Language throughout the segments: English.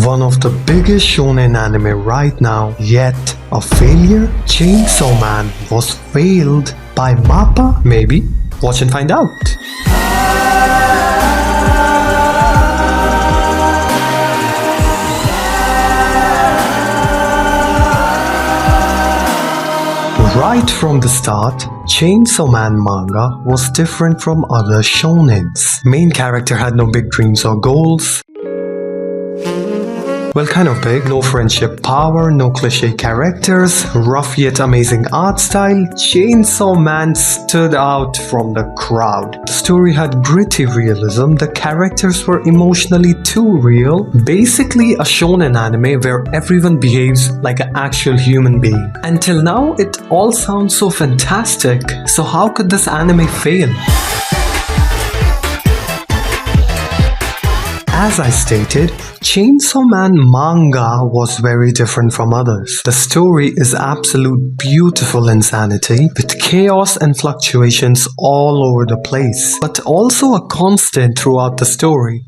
One of the biggest shonen anime right now, yet a failure? Chainsaw Man was failed by MAPPA? Maybe? Watch and find out. Right from the start, Chainsaw Man manga was different from other shonens. Main character had no big dreams or goals. Well, kind of big. No friendship power, no cliché characters, rough yet amazing art style. Chainsaw Man stood out from the crowd. The story had gritty realism, the characters were emotionally too real. Basically a shonen anime where everyone behaves like an actual human being. Until now, it all sounds so fantastic. So how could this anime fail? As I stated, Chainsaw Man manga was very different from others. The story is absolute beautiful insanity with chaos and fluctuations all over the place, but also a constant throughout the story.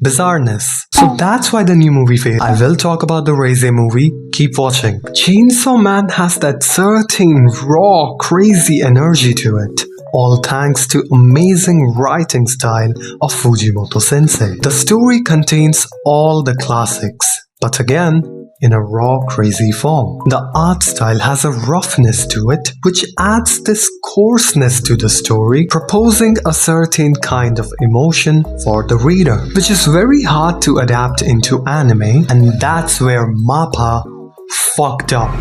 Bizarreness. So that's why the new movie failed. I will talk about the Reze movie. Keep watching. Chainsaw Man has that certain raw, crazy energy to it. All thanks to amazing writing style of Fujimoto sensei. The story contains all the classics, but again, in a raw, crazy form. The art style has a roughness to it, which adds this coarseness to the story, proposing a certain kind of emotion for the reader, which is very hard to adapt into anime, and that's where MAPPA fucked up.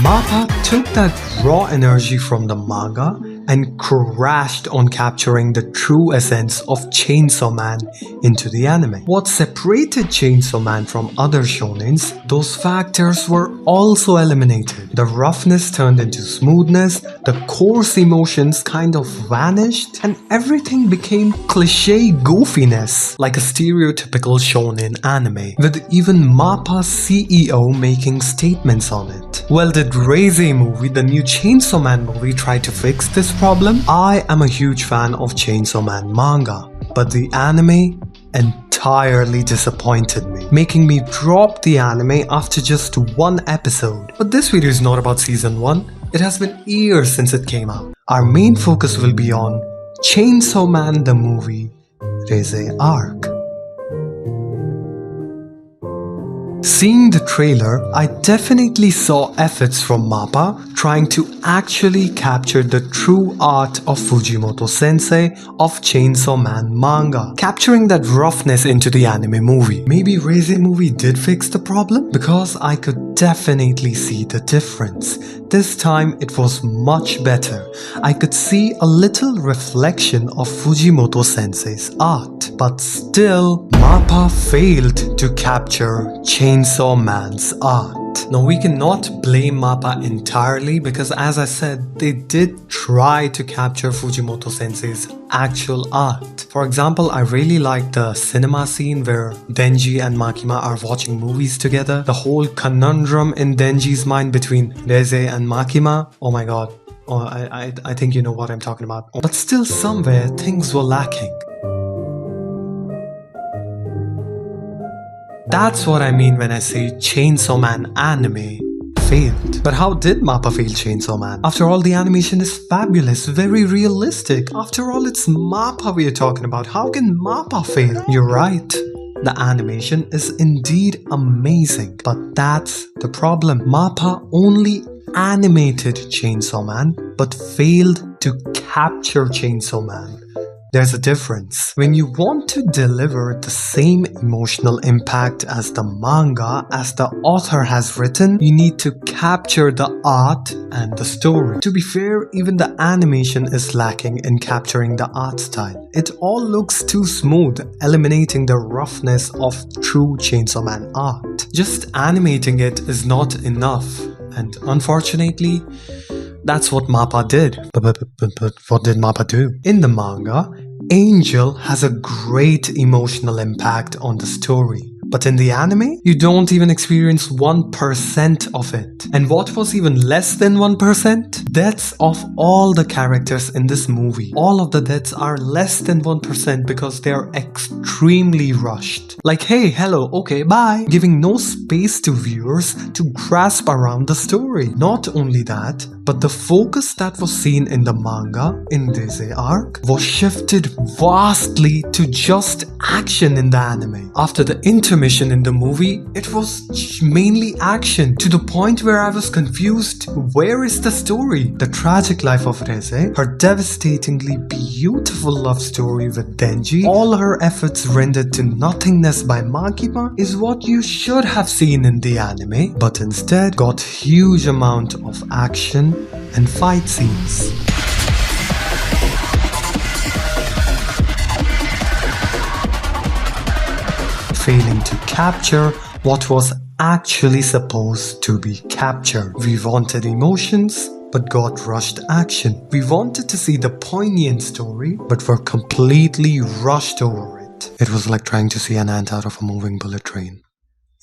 MAPPA took that raw energy from the manga and crashed on capturing the true essence of Chainsaw Man into the anime. What separated Chainsaw Man from other shonens, those factors were also eliminated. The roughness turned into smoothness, the coarse emotions kind of vanished, and everything became cliché goofiness, like a stereotypical shonen anime, with even MAPPA's CEO making statements on it. Well, did Reze movie, the new Chainsaw Man movie, try to fix this problem? I am a huge fan of Chainsaw Man manga, but the anime entirely disappointed me, making me drop the anime after just one episode. But this video is not about season 1, it has been years since it came out. Our main focus will be on Chainsaw Man the movie, Reze Arc. Seeing the trailer, I definitely saw efforts from MAPPA trying to actually capture the true art of Fujimoto sensei of Chainsaw Man manga, capturing that roughness into the anime movie. Maybe Reze movie did fix the problem? Because I could definitely see the difference. This time it was much better. I could see a little reflection of Fujimoto sensei's art. But still, MAPPA failed to capture Chainsaw Man's art. Now we cannot blame MAPPA entirely because, as I said, they did try to capture Fujimoto sensei's actual art. For example, I really like the cinema scene where Denji and Makima are watching movies together. The whole conundrum in Denji's mind between Reze and Makima. Oh my god. Oh, I think you know what I'm talking about. But still somewhere things were lacking. That's what I mean when I say Chainsaw Man anime failed. But how did MAPPA fail Chainsaw Man? After all, the animation is fabulous, very realistic. After all, it's MAPPA we are talking about. How can MAPPA fail? You're right. The animation is indeed amazing. But that's the problem. MAPPA only animated Chainsaw Man, but failed to capture Chainsaw Man. There's a difference. When you want to deliver the same emotional impact as the manga, as the author has written, you need to capture the art and the story. To be fair, even the animation is lacking in capturing the art style. It all looks too smooth, eliminating the roughness of true Chainsaw Man art. Just animating it is not enough, and unfortunately, that's what MAPPA did. But what did MAPPA do? In the manga, Angel has a great emotional impact on the story, But in the anime, you don't even experience 1% of it. And what was even less than 1%? Deaths of all the characters in this movie. All of the deaths are less than 1% because they are extremely rushed. Like, hey, hello, okay, bye. Giving no space to viewers to grasp around the story. Not only that, but the focus that was seen in the manga in Reze Arc was shifted vastly to just action in the anime. After the intermission in the movie, it was mainly action to the point where I was confused. Where is the story? The tragic life of Reze, her devastatingly beautiful love story with Denji, all her efforts rendered to nothingness by Makima is what you should have seen in the anime, but instead got huge amount of action and fight scenes. Failing to capture what was actually supposed to be captured. We wanted emotions, but got rushed action. We wanted to see the poignant story, but were completely rushed over it. It was like trying to see an ant out of a moving bullet train.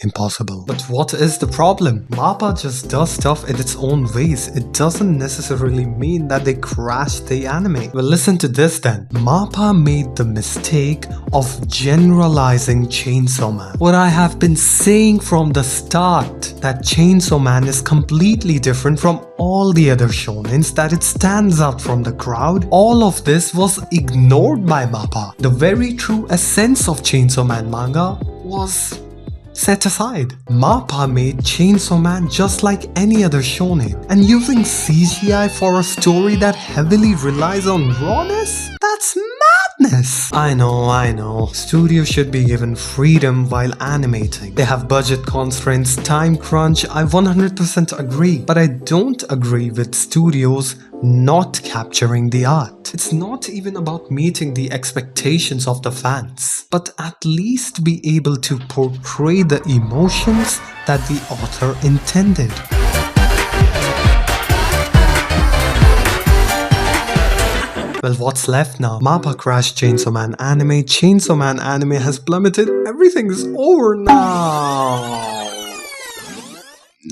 Impossible. But what is the problem? MAPPA just does stuff in its own ways. It doesn't necessarily mean that they crashed the anime. Well, listen to this then. MAPPA made the mistake of generalizing Chainsaw Man. What I have been saying from the start, that Chainsaw Man is completely different from all the other shonens, that it stands out from the crowd. All of this was ignored by MAPPA. The very true essence of Chainsaw Man manga was set aside. MAPPA made Chainsaw Man just like any other shonen, and using CGI for a story that heavily relies on rawness? That's madness! I know. Studios should be given freedom while animating. They have budget constraints, time crunch, I 100% agree. But I don't agree with studios not capturing the art. It's not even about meeting the expectations of the fans, but at least be able to portray the emotions that the author intended. Well, what's left now? MAPPA crashed Chainsaw Man anime. Chainsaw Man anime has plummeted. Everything is over now.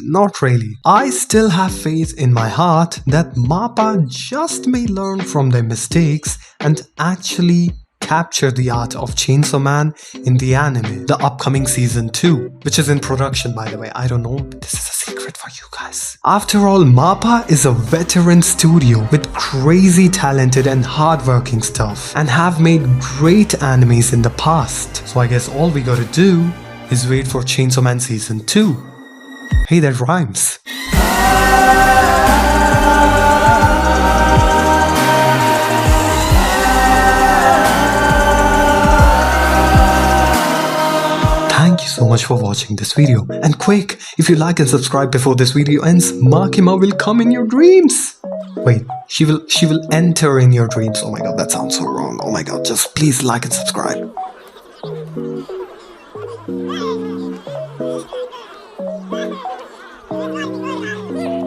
Not really. I still have faith in my heart that MAPPA just may learn from their mistakes and actually capture the art of Chainsaw Man in the anime, the upcoming season 2, which is in production, by the way. I don't know, this is a secret for you guys. After all, MAPPA is a veteran studio with crazy talented and hardworking stuff, and have made great animes in the past. So I guess all we gotta do is wait for Chainsaw Man season 2. Hey, that rhymes. Thank you so much for watching this video. And quick, if you like and subscribe before this video ends, Makima will come in your dreams. Wait, she will enter in your dreams. Oh my god, that sounds so wrong. Oh my god, just please like and subscribe.